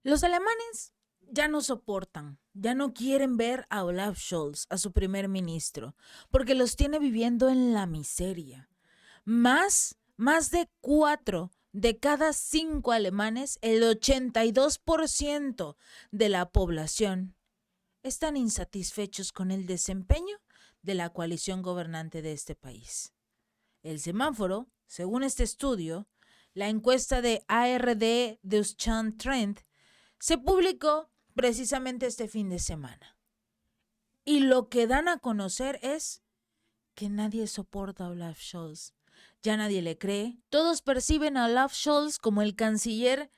Los alemanes ya no soportan, ya no quieren ver a Olaf Scholz, a su primer ministro, porque los tiene viviendo en la miseria. Más de 4 de cada 5 alemanes, el 82% de la población, están insatisfechos con el desempeño de la coalición gobernante de este país. El semáforo, según este estudio, la encuesta de ARD Deutschland Trend, se publicó precisamente este fin de semana. Y lo que dan a conocer es que nadie soporta a Olaf Scholz. Ya nadie le cree. Todos perciben a Olaf Scholz como el canciller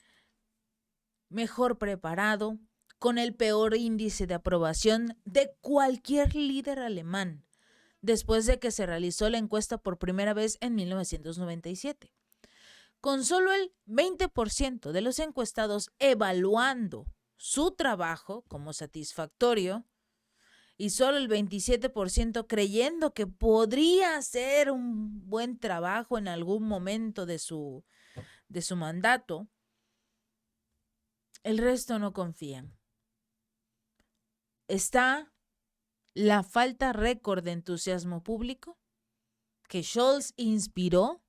mejor preparado, con el peor índice de aprobación de cualquier líder alemán, después de que se realizó la encuesta por primera vez en 1997. Con solo el 20% de los encuestados evaluando su trabajo como satisfactorio y solo el 27% creyendo que podría hacer un buen trabajo en algún momento de su mandato, el resto no confían. Está la falta récord de entusiasmo público que Scholz inspiró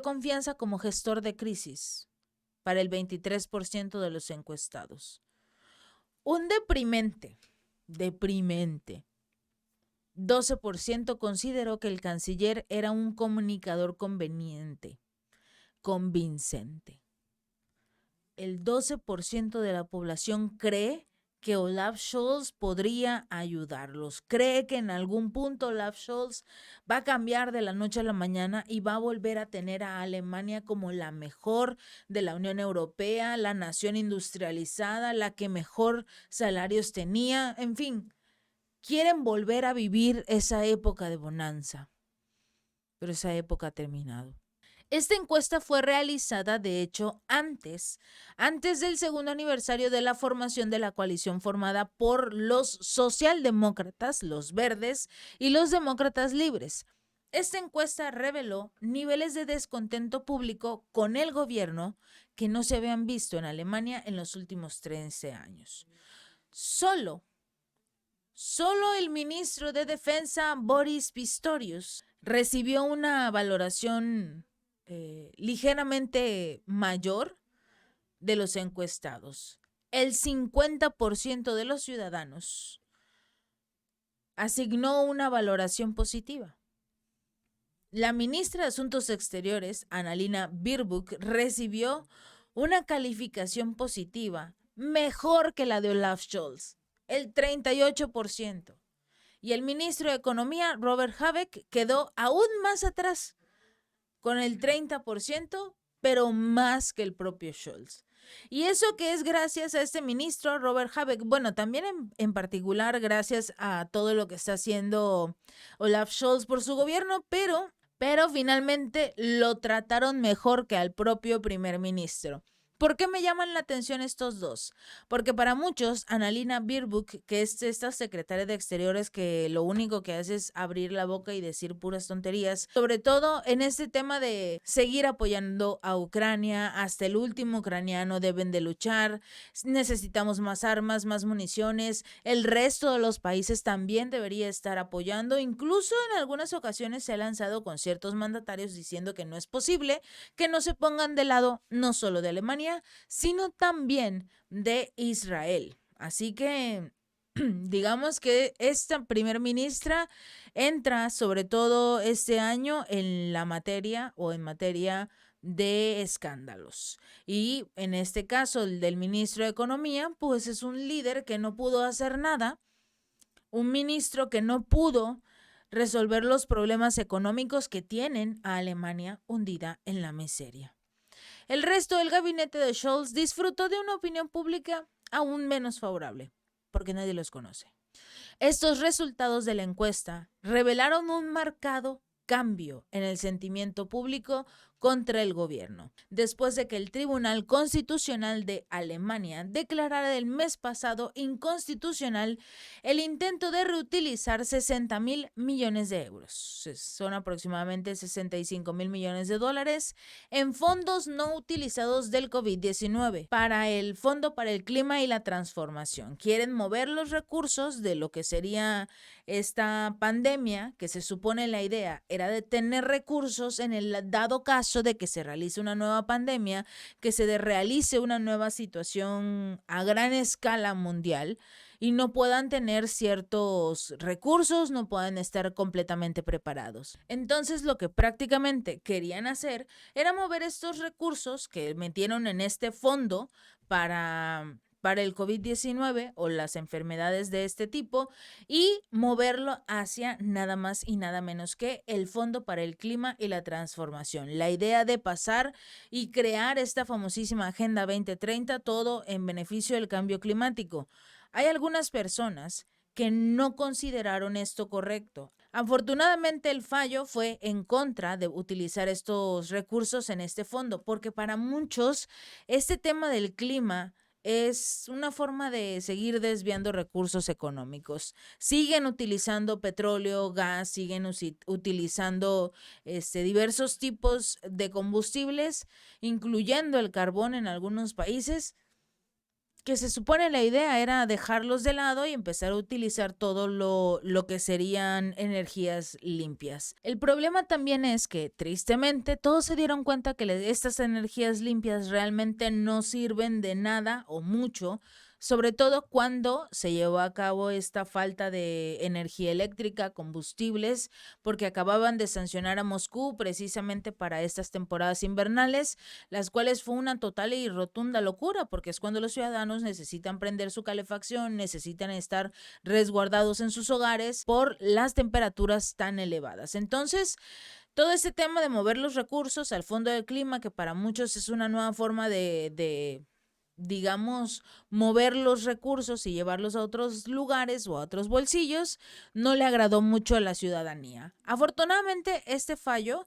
confianza como gestor de crisis para el 23% de los encuestados. Un deprimente 12% consideró que el canciller era un comunicador convincente. El 12% de la población cree que Olaf Scholz podría ayudarlos. Cree que en algún punto Olaf Scholz va a cambiar de la noche a la mañana y va a volver a tener a Alemania como la mejor de la Unión Europea, la nación industrializada, la que mejor salarios tenía, en fin. Quieren volver a vivir esa época de bonanza, pero esa época ha terminado. Esta encuesta fue realizada, de hecho, antes del segundo aniversario de la formación de la coalición formada por los socialdemócratas, los verdes y los demócratas libres. Esta encuesta reveló niveles de descontento público con el gobierno que no se habían visto en Alemania en los últimos 13 años. Solo el ministro de Defensa, Boris Pistorius, recibió una valoración ligeramente mayor de los encuestados. El 50% de los ciudadanos asignó una valoración positiva. La ministra de Asuntos Exteriores, Annalena Baerbock, recibió una calificación positiva mejor que la de Olaf Scholz, el 38%. Y el ministro de Economía, Robert Habeck, quedó aún más atrás, con el 30%, pero más que el propio Scholz. Y eso que es gracias a este ministro, Robert Habeck, bueno, también en particular gracias a todo lo que está haciendo Olaf Scholz por su gobierno, pero finalmente lo trataron mejor que al propio primer ministro. ¿Por qué me llaman la atención estos dos? Porque para muchos, Annalena Baerbock, que es esta secretaria de Exteriores que lo único que hace es abrir la boca y decir puras tonterías, sobre todo en este tema de seguir apoyando a Ucrania, hasta el último ucraniano deben de luchar, necesitamos más armas, más municiones, el resto de los países también debería estar apoyando, incluso en algunas ocasiones se ha lanzado con ciertos mandatarios diciendo que no es posible que no se pongan de lado no solo de Alemania, sino también de Israel. Así que digamos que esta primer ministra entra sobre todo este año en la materia o en materia de escándalos. Y en este caso, el del ministro de Economía, pues es un líder que no pudo hacer nada, un ministro que no pudo resolver los problemas económicos que tienen a Alemania hundida en la miseria. El resto del gabinete de Scholz disfrutó de una opinión pública aún menos favorable, porque nadie los conoce. Estos resultados de la encuesta revelaron un marcado cambio en el sentimiento público contra el gobierno, después de que el Tribunal Constitucional de Alemania declarara el mes pasado inconstitucional el intento de reutilizar 60.000 millones de euros. Son aproximadamente 65.000 millones de dólares en fondos no utilizados del COVID-19 para el Fondo para el Clima y la Transformación. Quieren mover los recursos de lo que sería esta pandemia, que se supone la idea era de tener recursos en el dado caso de que se realice una nueva pandemia, que se realice una nueva situación a gran escala mundial y no puedan tener ciertos recursos, no puedan estar completamente preparados. Entonces lo que prácticamente querían hacer era mover estos recursos que metieron en este fondo para el COVID-19 o las enfermedades de este tipo y moverlo hacia nada más y nada menos que el Fondo para el Clima y la Transformación. La idea de pasar y crear esta famosísima Agenda 2030, todo en beneficio del cambio climático. Hay algunas personas que no consideraron esto correcto. Afortunadamente el fallo fue en contra de utilizar estos recursos en este fondo, porque para muchos este tema del clima es una forma de seguir desviando recursos económicos. Siguen utilizando petróleo, gas, siguen utilizando diversos tipos de combustibles, incluyendo el carbón en algunos países, que se supone la idea era dejarlos de lado y empezar a utilizar todo lo que serían energías limpias. El problema también es que, tristemente, todos se dieron cuenta que estas energías limpias realmente no sirven de nada o mucho, sobre todo cuando se llevó a cabo esta falta de energía eléctrica, combustibles, porque acababan de sancionar a Moscú precisamente para estas temporadas invernales, las cuales fue una total y rotunda locura, porque es cuando los ciudadanos necesitan prender su calefacción, necesitan estar resguardados en sus hogares por las temperaturas tan elevadas. Entonces, todo este tema de mover los recursos al Fondo del Clima, que para muchos es una nueva forma de digamos, mover los recursos y llevarlos a otros lugares o a otros bolsillos, no le agradó mucho a la ciudadanía. Afortunadamente, este fallo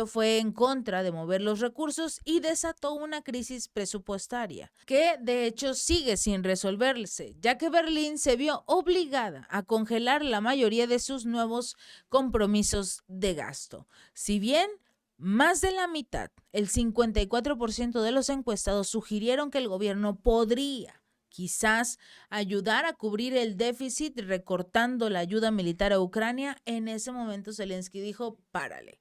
fue en contra de mover los recursos y desató una crisis presupuestaria, que de hecho sigue sin resolverse, ya que Berlín se vio obligada a congelar la mayoría de sus nuevos compromisos de gasto. Si bien más de la mitad, el 54% de los encuestados sugirieron que el gobierno podría quizás ayudar a cubrir el déficit recortando la ayuda militar a Ucrania. En ese momento Zelensky dijo, párale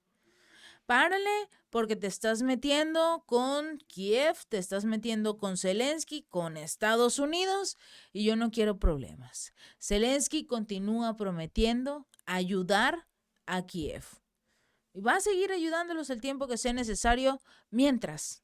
porque te estás metiendo con Kiev, te estás metiendo con Zelensky, con Estados Unidos y yo no quiero problemas. Zelensky continúa prometiendo ayudar a Kiev. Y va a seguir ayudándolos el tiempo que sea necesario, mientras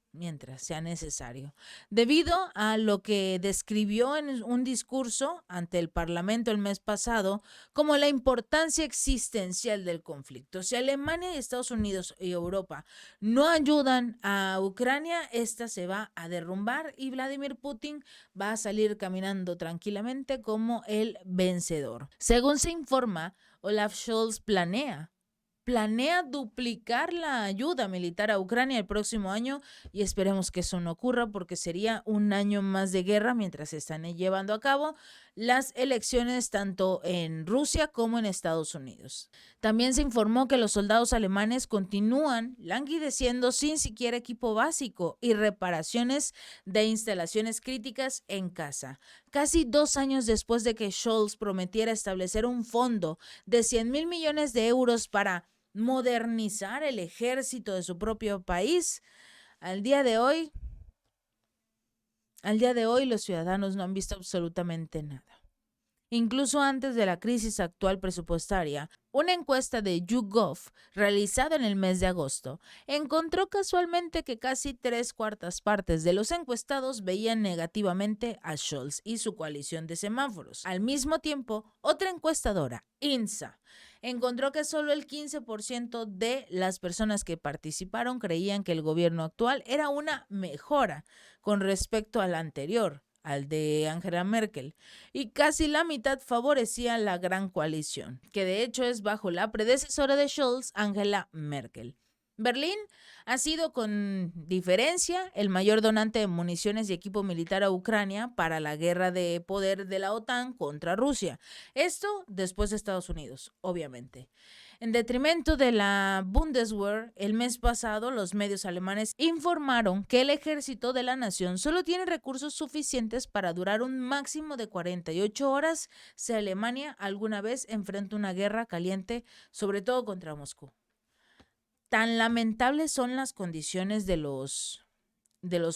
sea necesario. Debido a lo que describió en un discurso ante el Parlamento el mes pasado como la importancia existencial del conflicto. Si Alemania y Estados Unidos y Europa no ayudan a Ucrania, esta se va a derrumbar y Vladimir Putin va a salir caminando tranquilamente como el vencedor. Según se informa, Olaf Scholz planea duplicar la ayuda militar a Ucrania el próximo año y esperemos que eso no ocurra porque sería un año más de guerra mientras se están llevando a cabo las elecciones tanto en Rusia como en Estados Unidos. También se informó que los soldados alemanes continúan languideciendo sin siquiera equipo básico y reparaciones de instalaciones críticas en casa. Casi 2 años después de que Scholz prometiera establecer un fondo de 100.000 millones de euros para modernizar el ejército de su propio país, al día de hoy los ciudadanos no han visto absolutamente nada. Incluso antes de la crisis actual presupuestaria, una encuesta de YouGov realizada en el mes de agosto encontró casualmente que casi 3/4 partes de los encuestados veían negativamente a Scholz y su coalición de semáforos. Al mismo tiempo, otra encuestadora, INSA, encontró que solo el 15% de las personas que participaron creían que el gobierno actual era una mejora con respecto al anterior, al de Angela Merkel, y casi la mitad favorecía la gran coalición, que de hecho es bajo la predecesora de Scholz, Angela Merkel. Berlín ha sido con diferencia el mayor donante de municiones y equipo militar a Ucrania para la guerra de poder de la OTAN contra Rusia. Esto después de Estados Unidos, obviamente. En detrimento de la Bundeswehr, el mes pasado los medios alemanes informaron que el ejército de la nación solo tiene recursos suficientes para durar un máximo de 48 horas si Alemania alguna vez enfrenta una guerra caliente, sobre todo contra Moscú. Tan lamentables son las condiciones de los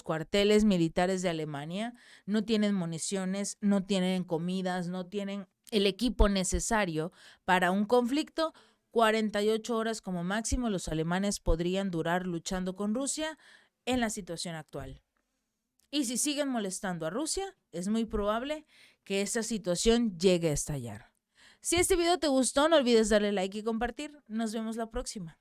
cuarteles militares de Alemania. No tienen municiones, no tienen comidas, no tienen el equipo necesario para un conflicto. 48 horas como máximo los alemanes podrían durar luchando con Rusia en la situación actual. Y si siguen molestando a Rusia, es muy probable que esa situación llegue a estallar. Si este video te gustó, no olvides darle like y compartir. Nos vemos la próxima.